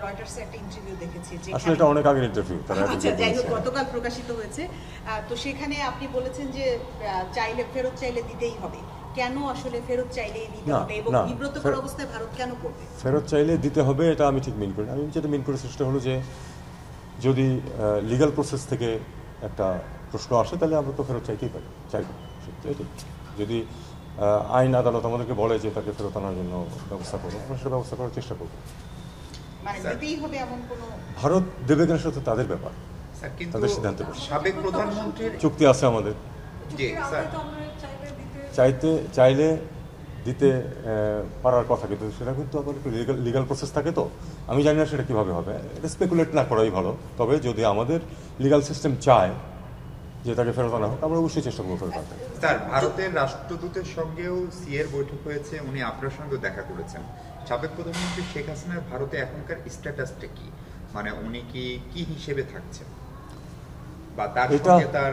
রয়টার্সে একটা ইন্টারভিউ দেখেছি যে আসলে এটা অনেক আগের ইন্টারভিউ, তারা আচ্ছা যাই হোক গতকাল প্রকাশিত হয়েছে। তো সেখানে আপনি বলেছেন যে ফেরত চাইলে দিতেই হবে। কেন আসলে ফেরত চাইলেই দিতে হবে এবং বিব্রতকর অবস্থায় ভারত কেন করবে? ফেরত চাইলে দিতে হবে এটা আমি ঠিক মিন করি। আমি যেটা মিন করেছি সেটা হলো যে যদি লিগ্যাল প্রসেস থেকে একটা প্রশ্ন আসে তাহলে আমরা তো ফেরত চাইতেই পারি, চাইব। যদি আইন আদালত আমাদেরকে বলে যে তাকে ফেরত আনার জন্য ব্যবস্থা করবো, আমরা সেটা ব্যবস্থা করার চেষ্টা করবো। ভারত দেবে কিনা সেটা তাদের ব্যাপার, তাদের সিদ্ধান্ত। সাবেক প্রধানমন্ত্রীর চুক্তি আছে আমাদের, চাইলে দিতে পারার কথা, কিন্তু সেটা কিন্তু আবার একটু লিগাল প্রসেস থাকে। তো আমি জানি না সেটা কীভাবে হবে, এটা স্পেকুলেট না করাই ভালো। তবে যদি আমাদের লিগাল সিস্টেম চায় যে তাকে ফেরত আনা হোক, আমরা অবশ্যই চেষ্টা করবো ফেরত আনতে। স্যার, ভারতের রাষ্ট্রদূতের সঙ্গেও সিএর বৈঠক হয়েছে, উনি আপনার সঙ্গেও দেখা করেছেন। সাবেক প্রধানমন্ত্রী শেখ হাসিনার ভারতে এখনকার স্ট্যাটাসটা কি, মানে উনি কি হিসেবে থাকছেন, বা তার সঙ্গে তার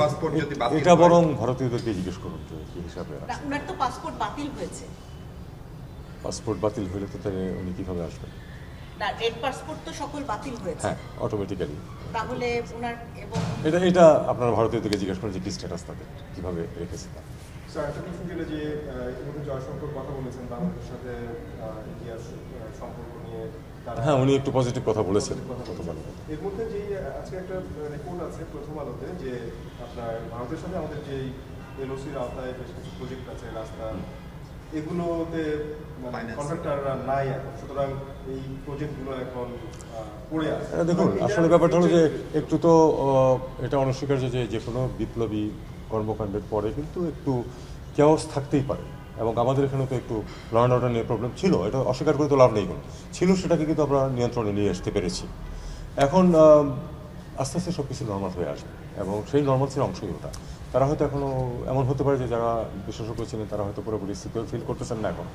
পাসপোর্ট যদি বাতিল হয়? এটা বরং ভারতীয়দেরকে জিজ্ঞেস করুন কি হিসাবে আছে। উনার তো পাসপোর্ট বাতিল হয়েছে। পাসপোর্ট বাতিল হলে তো তাহলে উনি কিভাবে আসবেন? না, রেড পাসপোর্ট তো সকল বাতিল হয়েছে। হ্যাঁ, অটোমেটিক্যালি। তাহলে উনার এবং এটা আপনারা ভারতীয়দেরকে জিজ্ঞেস করেন যে কি স্ট্যাটাস তাদের, কিভাবে রেখেছে তারা। স্যার, একটা প্রশ্ন ছিল যে এর জয়শঙ্কর কথা বলেছেন বাংলাদেশের সাথে ইন্ডিয়ার সম্পর্ক নিয়ে। হ্যাঁ, উনি একটু পজিটিভ কথা বলেছেন। এর মধ্যে যে আজকে একটা রিপোর্ট আছে প্রথম আলোতে যে আপনার ভারতের সাথে আমাদের যে এলওসির আওতায় বেশ কিছু প্রজেক্ট আছে, রাস্তা, এগুলোতে কন্ট্রাক্টররা নাই এখন, সুতরাং এই প্রজেক্টগুলো এখন পড়ে আছে। দেখুন, আসলে ব্যাপারটা হলো যে একটু তো এটা অনস্বীকার্য যে কোনো বিপ্লবী কর্মকাণ্ডের পরে কিন্তু একটু কেওস থাকতেই পারে, এবং আমাদের এখানে তো একটু ল অ্যান্ড অর্ডার নিয়ে প্রবলেম ছিল, এটা অস্বীকার করে তো লাভ নেই কোনো, ছিল, সেটাকে কিন্তু আমরা নিয়ন্ত্রণে নিয়ে আসতে পেরেছি। এখন আস্তে আস্তে সব কিছু নর্মাল হয়ে আসবে, এবং সেই নর্মালসের অংশই ওটা। তারা হয়তো এখনও এমন হতে পারে যে যারা বিশেষজ্ঞ ছিলেন তারা হয়তো পুরোপুরি সিকিউর ফিল করতেছেন না এখন,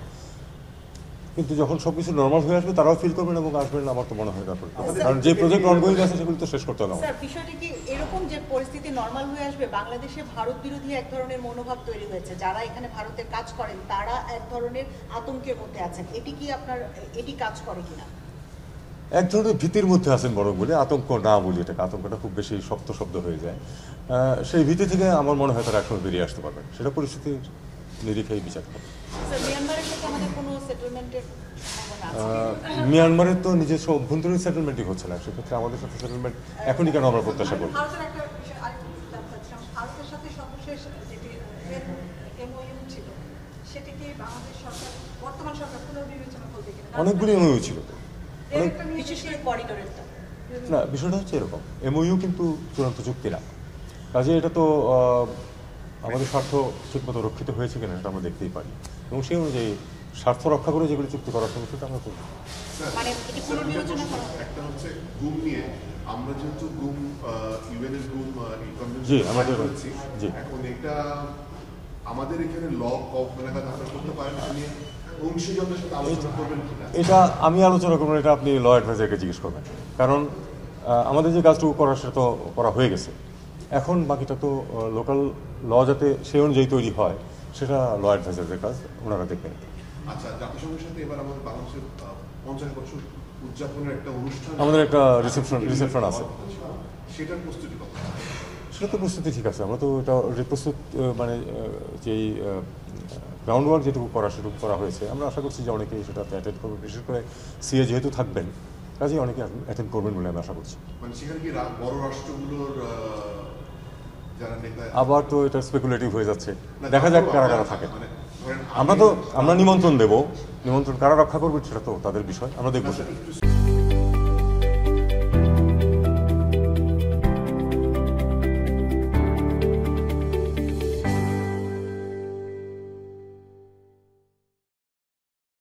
কিন্তু যখন সব কিছু নর্মাল হয়ে আসবে তারাও ফিল করবেন এবং আসবেন, আমার তো মনে হয় তারপর। কারণ যে প্রজেক্ট অনগোয়িং আছে সেগুলো তো শেষ করতে হবে। স্যার, বিষয়টা কি এরকম যে পরিস্থিতি নর্মাল হয়ে আসবে, বাংলাদেশে ভারত বিরোধী এক ধরনের মনোভাব তৈরি হয়েছে, যারা এখানে ভারতের কাজ করেন তারা এক ধরনের আতঙ্কের মধ্যে আছেন, এটি কাজ করে কিনা? এক ধরনের ভীতির মধ্যে আছেন বরং, বলে আতঙ্ক না বলি, এটাকে আতঙ্কটা খুব বেশি শক্ত শব্দ হয়ে যায়। সেই ভীতি থেকে আমার মনে হয় তারা এখন বেরিয়ে আসতে পারবেন, সেটা পরিস্থিতির নিরিখেই বিচার করবে। মিয়ানমারের তো নিজস্ব অভ্যন্তরীণ সেটেলমেন্টই হচ্ছে না, সেক্ষেত্রে আমাদের সাথে সেটেলমেন্ট এখনই কেন আমরা প্রত্যাশা করব? অনেকগুলি এমওইউ ছিল তো, না, বিষয়টা হচ্ছে এরকম, এমওইউ কিন্তু চূড়ান্ত চুক্তি না, কাজে এটা তো আমাদের স্বার্থ ঠিকমতো রক্ষিত হয়েছে কিনা সেটা আমরা দেখতেই পারি, এবং সেই অনুযায়ী স্বার্থ রক্ষা করে যেগুলি চুক্তি করার সঙ্গে সেটা আমরা করব। একটা হচ্ছে গুম নিয়ে, আমরা যেহেতু গুম ইউএনের গুম জি আমাদের জি এখন এটা আমাদের এখানে ল করতে পারেন, আপনি অংশীজনদের সাথে আলোচনা করবেন কিনা? এটা আমি আলোচনা করবো, এটা আপনি ল অ্যাডভাইজারকে জিজ্ঞেস করবেন, কারণ আমাদের যে কাজটুকু করার সেটা তো করা হয়ে গেছে, এখন বাকিটা তো লোকাল ল যাতে সেই অনুযায়ী তৈরি হয় সেটা ল অ্যাডভাইজারদের কাজ, ওনারা দেখবেন। আচ্ছা, জাতিসংঘের সাথে এবার আমাদের বাংলাদেশের 50 বছর উদযাপনের একটা অনুষ্ঠান, আমাদের একটা রিসেপশন আছে, সেটার প্রস্তুতি কত? সেটা তো প্রস্তুতি ঠিক আছে, আমরা তো এটা প্রস্তুত, মানে যেই গ্রাউন্ড ওয়ার্ক যেটুকু করা সেটুকু করা হয়েছে, আমরা আশা করছি যে অনেকেই সেটাতে অ্যাটেন্ড করবেন, বিশেষ করে সিএ যেহেতু থাকবেন, কাজেই অনেকে অ্যাটেন্ড করবেন বলে আমি আশা করছি। মানে সেখানে কি বড় রাষ্ট্রগুলোর যারা নেতা, আবার তো এটা স্পেকুলেটিভ হয়ে যাচ্ছে, দেখা যাক কারা কারা থাকে। আমরা নিমন্ত্রণ দেব, নিমন্ত্রণ কারা রক্ষা করবে সেটা তো তাদের বিষয়, আমরা দেখবো।